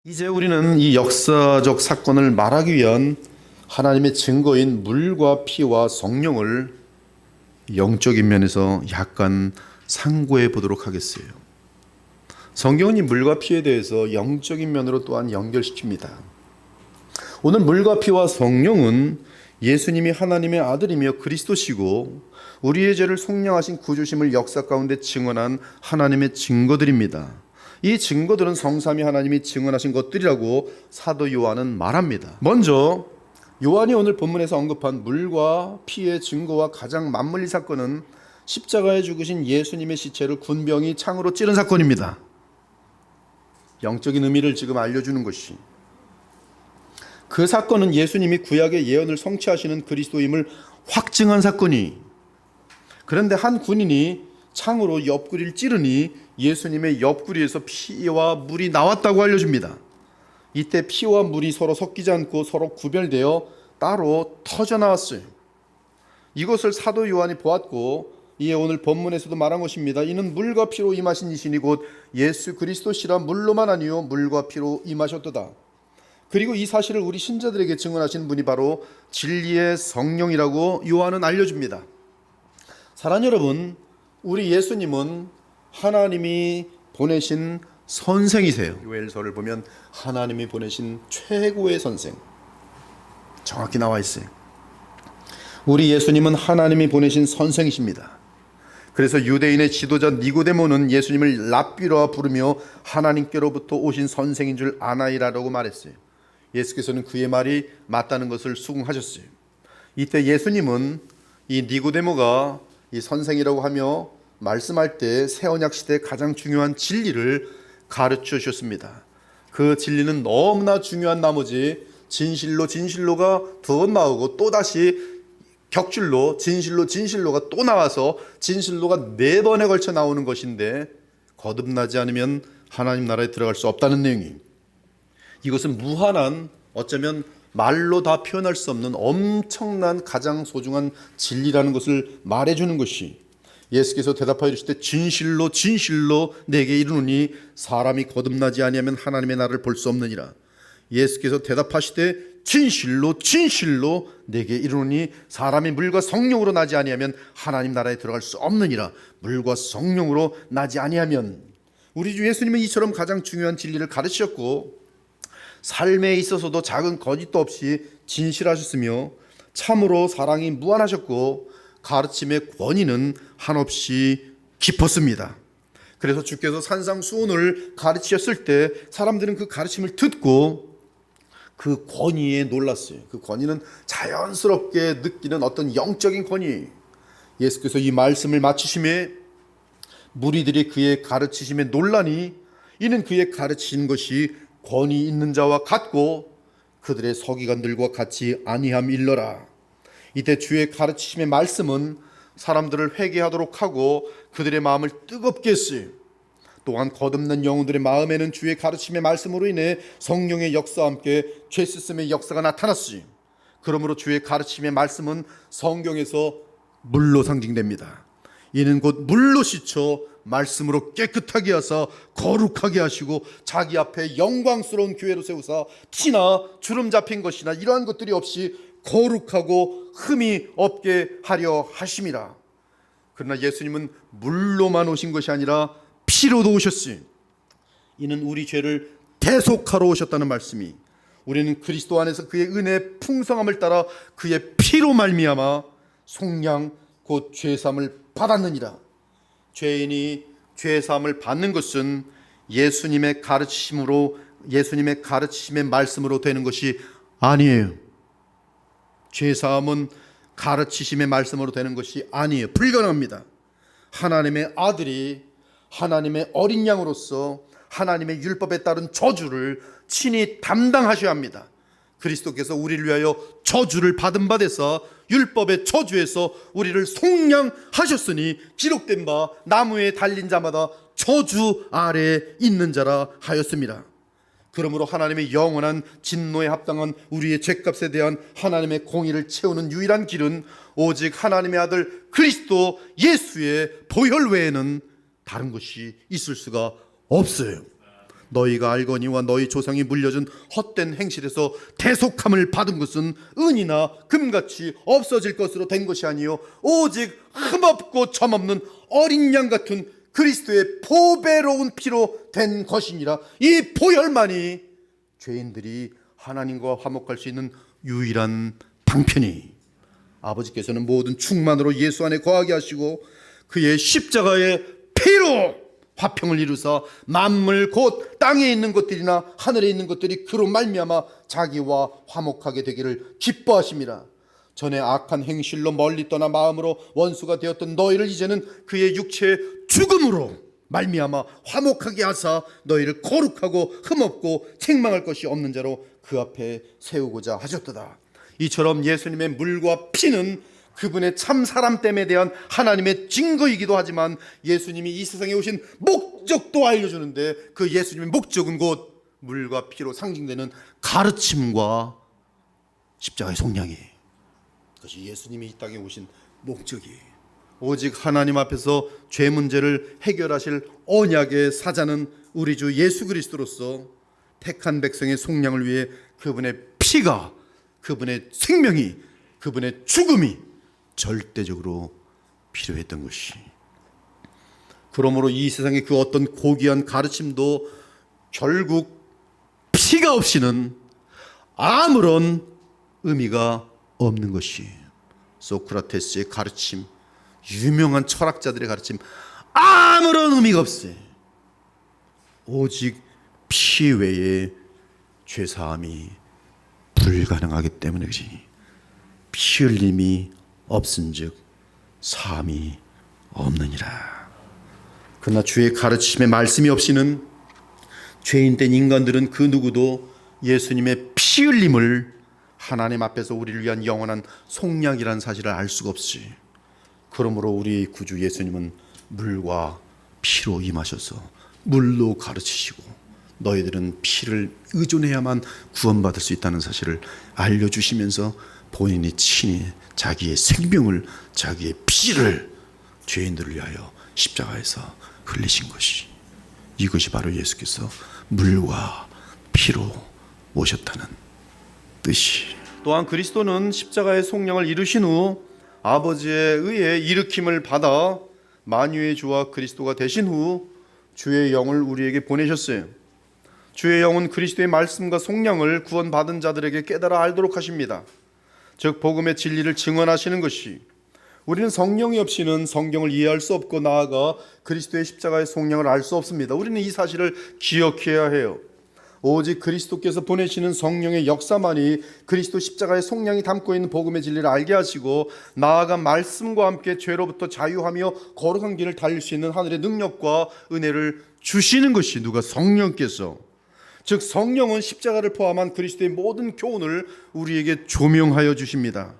이제 우리는 이 역사적 사건을 말하기 위한 하나님의 증거인 물과 피와 성령을 영적인 면에서 약간 상고해 보도록 하겠어요. 성경은 이 물과 피에 대해서 영적인 면으로 또한 연결시킵니다. 오늘 물과 피와 성령은 예수님이 하나님의 아들이며 그리스도시고 우리의 죄를 속량하신 구주심을 역사 가운데 증언한 하나님의 증거들입니다. 이 증거들은 성삼위 하나님이 증언하신 것들이라고 사도 요한은 말합니다. 먼저 요한이 오늘 본문에서 언급한 물과 피의 증거와 가장 맞물린 사건은 십자가에 죽으신 예수님의 시체를 군병이 창으로 찌른 사건입니다. 영적인 의미를 지금 알려주는 것이, 그 사건은 예수님이 구약의 예언을 성취하시는 그리스도임을 확증한 사건이, 그런데 한 군인이 창으로 옆구리를 찌르니 예수님의 옆구리에서 피와 물이 나왔다고 알려줍니다. 이때 피와 물이 서로 섞이지 않고 서로 구별되어 따로 터져 나왔어요. 이것을 사도 요한이 보았고 이에 오늘 본문에서도 말한 것입니다. 이는 물과 피로 임하신 이시니 곧 예수 그리스도시라 물로만 아니요 물과 피로 임하셨도다. 그리고 이 사실을 우리 신자들에게 증언하신 분이 바로 진리의 성령이라고 요한은 알려줍니다. 사랑하는 여러분, 우리 예수님은 하나님이 보내신 선생이세요. 요엘서를 보면 하나님이 보내신 최고의 선생, 정확히 나와 있어요. 우리 예수님은 하나님이 보내신 선생이십니다. 그래서 유대인의 지도자 니고데모는 예수님을 랍비라 부르며 하나님께로부터 오신 선생인 줄 아나이라고 말했어요. 예수께서는 그의 말이 맞다는 것을 수긍하셨어요. 이때 예수님은 이 니고데모가 이 선생이라고 하며 말씀할 때 새 언약 시대의 가장 중요한 진리를 가르쳐 주셨습니다. 그 진리는 너무나 중요한 나머지 진실로가 두 번 나오고 또다시 격줄로 진실로가 또 나와서 진실로가 4번에 걸쳐 나오는 것인데, 거듭나지 않으면 하나님 나라에 들어갈 수 없다는 내용이, 이것은 무한한, 어쩌면 말로 다 표현할 수 없는 엄청난 가장 소중한 진리라는 것을 말해주는 것이, 예수께서 대답하여 주실 때 진실로 내게 이르노니 사람이 거듭나지 아니하면 하나님의 나라를 볼 수 없느니라. 예수께서 대답하시되 진실로 내게 이르노니 사람이 물과 성령으로 나지 아니하면 하나님 나라에 들어갈 수 없느니라. 물과 성령으로 나지 아니하면, 우리 주 예수님은 이처럼 가장 중요한 진리를 가르치셨고 삶에 있어서도 작은 거짓도 없이 진실하셨으며 참으로 사랑이 무한하셨고 가르침의 권위는 한없이 깊었습니다. 그래서 주께서 산상수훈을 가르치셨을 때 사람들은 그 가르침을 듣고 그 권위에 놀랐어요. 그 권위는 자연스럽게 느끼는 어떤 영적인 권위. 예수께서 이 말씀을 마치심에 무리들이 그의 가르치심에 놀라니 이는 그의 가르치신 것이 권위 있는 자와 같고 그들의 서기관들과 같이 아니함 일러라. 이때 주의 가르치심의 말씀은 사람들을 회개하도록 하고 그들의 마음을 뜨겁게 했어요. 또한 거듭난 영혼들의 마음에는 주의 가르침의 말씀으로 인해 성령의 역사와 함께 죄 씻음의 역사가 나타났어요. 그러므로 주의 가르침의 말씀은 성경에서 물로 상징됩니다. 이는 곧 물로 씻어 말씀으로 깨끗하게 하사 거룩하게 하시고 자기 앞에 영광스러운 교회로 세우사 티나 주름 잡힌 것이나 이러한 것들이 없이 거룩하고 흠이 없게 하려 하심이라. 그러나 예수님은 물로만 오신 것이 아니라 피로도 오셨으니 이는 우리 죄를 대속하러 오셨다는 말씀이, 우리는 그리스도 안에서 그의 은혜의 풍성함을 따라 그의 피로 말미암아 속량 곧 죄사함을 받았느니라. 죄인이 죄사함을 받는 것은 예수님의 가르치심의 말씀으로 되는 것이 아니에요. 죄사함은 가르치심의 말씀으로 되는 것이 아니에요. 불가능합니다. 하나님의 아들이 하나님의 어린 양으로서 하나님의 율법에 따른 저주를 친히 담당하셔야 합니다. 그리스도께서 우리를 위하여 저주를 받은 바 되사 율법의 저주에서 우리를 속량하셨으니 기록된 바 나무에 달린 자마다 저주 아래에 있는 자라 하였습니다. 그러므로 하나님의 영원한 진노에 합당한 우리의 죄값에 대한 하나님의 공의를 채우는 유일한 길은 오직 하나님의 아들 그리스도 예수의 보혈 외에는 다른 것이 있을 수가 없어요. 너희가 알거니와 너희 조상이 물려준 헛된 행실에서 대속함을 받은 것은 은이나 금같이 없어질 것으로 된 것이 아니요 오직 흠없고 점없는 어린 양 같은 그리스도의 보배로운 피로 된 것이니라. 이 보혈만이 죄인들이 하나님과 화목할 수 있는 유일한 방편이, 아버지께서는 모든 충만으로 예수 안에 거하게 하시고 그의 십자가의 피로 화평을 이루사 만물 곧 땅에 있는 것들이나 하늘에 있는 것들이 그로 말미암아 자기와 화목하게 되기를 기뻐하심이라. 전에 악한 행실로 멀리 떠나 마음으로 원수가 되었던 너희를 이제는 그의 육체의 죽음으로 말미암아 화목하게 하사 너희를 거룩하고 흠없고 책망할 것이 없는 자로 그 앞에 세우고자 하셨도다. 이처럼 예수님의 물과 피는 그분의 참 사람됨에 대한 하나님의 증거이기도 하지만 예수님이 이 세상에 오신 목적도 알려주는데 그 예수님의 목적은 곧 물과 피로 상징되는 가르침과 십자가의 속량이, 그것이 예수님이 이 땅에 오신 목적이에요. 오직 하나님 앞에서 죄 문제를 해결하실 언약의 사자는 우리 주 예수 그리스도로서 택한 백성의 속량을 위해 그분의 피가, 그분의 생명이, 그분의 죽음이 절대적으로 필요했던 것이, 그러므로 이 세상의 그 어떤 고귀한 가르침도 결국 피가 없이는 아무런 의미가 없는 것이, 소크라테스의 가르침, 유명한 철학자들의 가르침, 아무런 의미가 없어요. 오직 피 외에 죄사함이 불가능하기 때문에 그러지. 피 흘림이 없은즉 사함이 없느니라. 그러나 주의 가르침에 말씀이 없이는 죄인된 인간들은 그 누구도 예수님의 피 흘림을, 하나님 앞에서 우리를 위한 영원한 속량이라는 사실을 알 수가 없지. 그러므로 우리 구주 예수님은 물과 피로 임하셔서 물로 가르치시고 너희들은 피를 의존해야만 구원받을 수 있다는 사실을 알려주시면서 본인이 친히 자기의 생명을, 자기의 피를 죄인들을 위하여 십자가에서 흘리신 것이, 이것이 바로 예수께서 물과 피로 오셨다는 뜻이. 또한 그리스도는 십자가의 속량을 이루신 후 아버지에 의해 일으킴을 받아 만유의 주와 그리스도가 되신 후 주의 영을 우리에게 보내셨어요. 주의 영은 그리스도의 말씀과 속량을 구원받은 자들에게 깨달아 알도록 하십니다. 즉 복음의 진리를 증언하시는 것이, 우리는 성령이 없이는 성경을 이해할 수 없고 나아가 그리스도의 십자가의 속량을 알 수 없습니다. 우리는 이 사실을 기억해야 해요. 오직 그리스도께서 보내시는 성령의 역사만이 그리스도 십자가의 속량이 담고 있는 복음의 진리를 알게 하시고 나아가 말씀과 함께 죄로부터 자유하며 거룩한 길을 달릴 수 있는 하늘의 능력과 은혜를 주시는 것이 누가? 성령께서. 즉 성령은 십자가를 포함한 그리스도의 모든 교훈을 우리에게 조명하여 주십니다.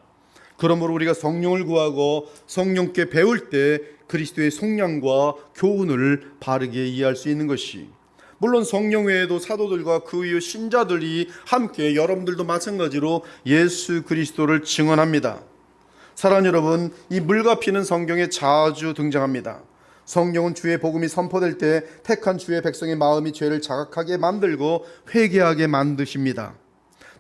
그러므로 우리가 성령을 구하고 성령께 배울 때 그리스도의 속량과 교훈을 바르게 이해할 수 있는 것이, 물론 성령 외에도 사도들과 그 이후 신자들이 함께 여러분들도 마찬가지로 예수 그리스도를 증언합니다. 사랑하는 여러분, 이 물과 피는 성경에 자주 등장합니다. 성령은 주의 복음이 선포될 때 택한 주의 백성의 마음이 죄를 자각하게 만들고 회개하게 만드십니다.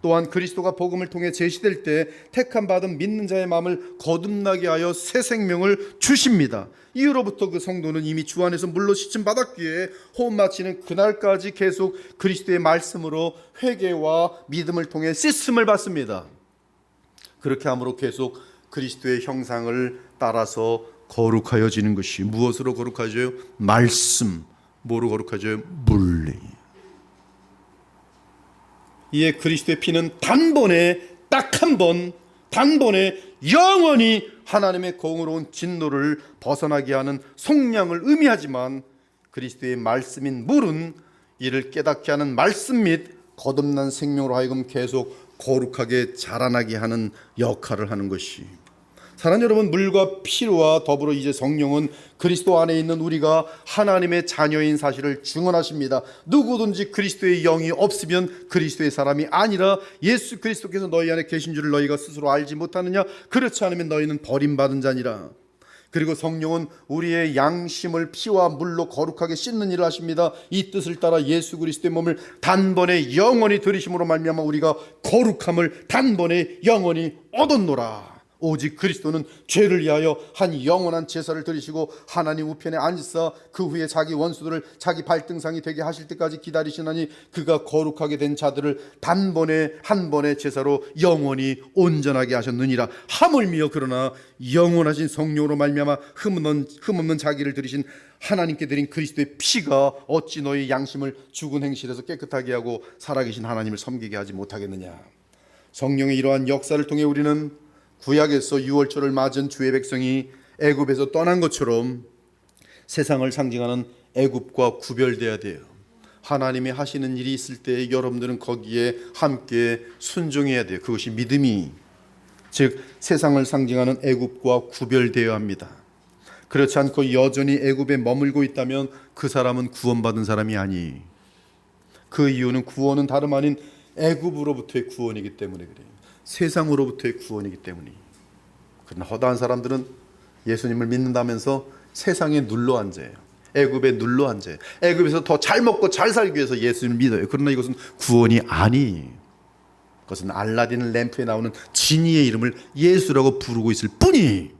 또한 그리스도가 복음을 통해 제시될 때 택한 받은 믿는 자의 마음을 거듭나게 하여 새 생명을 주십니다. 이후로부터 그 성도는 이미 주 안에서 물로 씻음 받았기에 호흡 마치는 그날까지 계속 그리스도의 말씀으로 회개와 믿음을 통해 씻음을 받습니다. 그렇게 함으로 계속 그리스도의 형상을 따라서 거룩하여지는 것이, 무엇으로 거룩하죠? 말씀. 뭐로 거룩하죠? 물. 이에 그리스도의 피는 단번에, 딱 한 번, 단번에 영원히 하나님의 공의로운 진노를 벗어나게 하는 속량을 의미하지만, 그리스도의 말씀인 물은 이를 깨닫게 하는 말씀 및 거듭난 생명으로 하여금 계속 거룩하게 자라나게 하는 역할을 하는 것이, 사랑하는 여러분, 물과 피와 더불어 이제 성령은 그리스도 안에 있는 우리가 하나님의 자녀인 사실을 증언하십니다. 누구든지 그리스도의 영이 없으면 그리스도의 사람이 아니라, 예수 그리스도께서 너희 안에 계신 줄을 너희가 스스로 알지 못하느냐? 그렇지 않으면 너희는 버림받은 자니라. 그리고 성령은 우리의 양심을 피와 물로 거룩하게 씻는 일을 하십니다. 이 뜻을 따라 예수 그리스도의 몸을 단번에 영원히 들이심으로 말미암아 우리가 거룩함을 단번에 영원히 얻었노라. 오직 그리스도는 죄를 위하여 한 영원한 제사를 드리시고 하나님 우편에 앉으사 그 후에 자기 원수들을 자기 발등상이 되게 하실 때까지 기다리시나니 그가 거룩하게 된 자들을 단번에 한 번의 제사로 영원히 온전하게 하셨느니라. 하물며 그러나 영원하신 성령으로 말미암아 흠없는 자기를 드리신 하나님께 드린 그리스도의 피가 어찌 너희 양심을 죽은 행실에서 깨끗하게 하고 살아계신 하나님을 섬기게 하지 못하겠느냐. 성령의 이러한 역사를 통해 우리는 구약에서 유월절을 맞은 주의 백성이 애굽에서 떠난 것처럼 세상을 상징하는 애굽과 구별돼야 돼요. 하나님이 하시는 일이 있을 때 여러분들은 거기에 함께 순종해야 돼요. 그것이 믿음이, 즉 세상을 상징하는 애굽과 구별되어야 합니다. 그렇지 않고 여전히 애굽에 머물고 있다면 그 사람은 구원받은 사람이 아니. 그 이유는 구원은 다름 아닌 애굽으로부터의 구원이기 때문에 그래요. 세상으로부터의 구원이기 때문이. 그러나 허다한 사람들은 예수님을 믿는다면서 세상에 눌러 앉아요. 애굽에 눌러 앉아요. 애굽에서 더 잘 먹고 잘 살기 위해서 예수님을 믿어요. 그러나 이것은 구원이 아니. 그것은 알라딘 램프에 나오는 지니의 이름을 예수라고 부르고 있을 뿐이